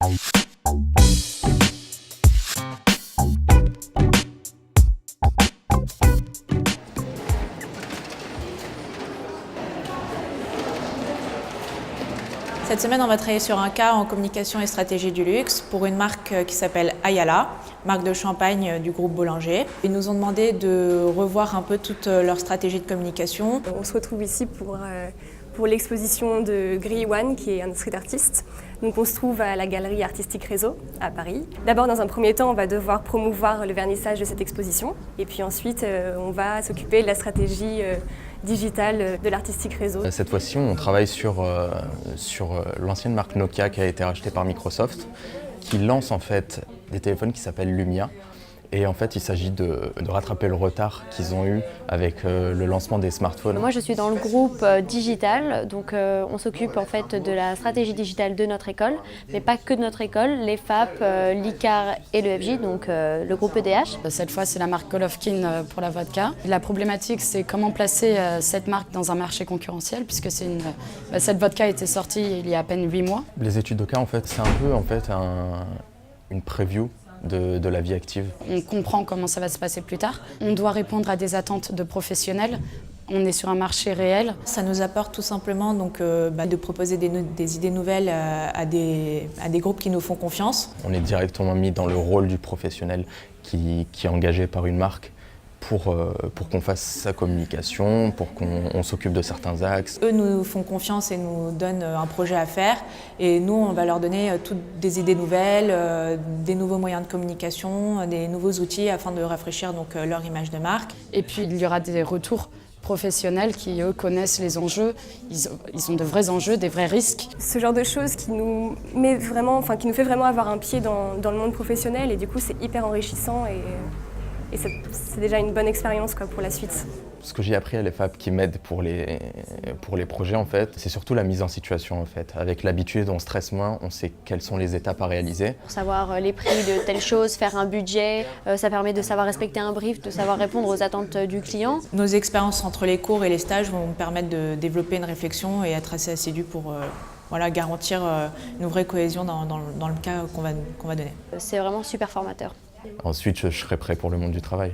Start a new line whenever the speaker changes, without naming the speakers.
Cette semaine, on va travailler sur un cas en communication et stratégie du luxe pour une marque qui s'appelle Ayala, marque de champagne du groupe Bollinger. Ils nous ont demandé de revoir un peu toute leur stratégie de communication.
On se retrouve ici pour l'exposition de Gris One, qui est un street artiste. Donc on se trouve à la galerie artistique Réseau à Paris. D'abord, dans un premier temps, on va devoir promouvoir le vernissage de cette exposition. Et puis ensuite, on va s'occuper de la stratégie digitale de l'artistique Réseau.
Cette fois-ci, on travaille sur l'ancienne marque Nokia qui a été rachetée par Microsoft, qui lance en fait des téléphones qui s'appellent Lumia. Et en fait, il s'agit de rattraper le retard qu'ils ont eu avec le lancement des smartphones.
Moi, je suis dans le groupe digital, donc on s'occupe en fait de la stratégie digitale de notre école, mais pas que de notre école, les FAP, l'ICAR et le FJ, donc le groupe EDH.
Cette fois, c'est la marque Golovkin pour la vodka. La problématique, c'est comment placer cette marque dans un marché concurrentiel, puisque cette vodka a été sortie il y a à peine 8 mois.
Les études de cas, en fait, c'est un peu une preview de la vie active.
On comprend comment ça va se passer plus tard. On doit répondre à des attentes de professionnels. On est sur un marché réel.
Ça nous apporte tout simplement donc, de proposer des idées nouvelles à des groupes qui nous font confiance.
On est directement mis dans le rôle du professionnel qui est engagé par une marque pour qu'on fasse sa communication, pour qu'on s'occupe de certains axes.
Eux nous font confiance et nous donnent un projet à faire et nous on va leur donner toutes des idées nouvelles, des nouveaux moyens de communication, des nouveaux outils afin de rafraîchir donc, leur image de marque.
Et puis il y aura des retours professionnels qui eux connaissent les enjeux, ils ont de vrais enjeux, des vrais risques.
Ce genre de choses qui nous fait vraiment avoir un pied dans le monde professionnel et du coup c'est hyper enrichissant et c'est déjà une bonne expérience pour la suite.
Ce que j'ai appris à l'EFAP qui m'aide pour les projets, en fait, c'est surtout la mise en situation. En fait. Avec l'habitude, on stresse moins, on sait quelles sont les étapes à réaliser.
Pour savoir les prix de telle chose, faire un budget, ça permet de savoir respecter un brief, de savoir répondre aux attentes du client.
Nos expériences entre les cours et les stages vont nous permettre de développer une réflexion et être assez assidus pour garantir une vraie cohésion dans le cas qu'on va donner.
C'est vraiment super formateur.
Ensuite, je serai prêt pour le monde du travail.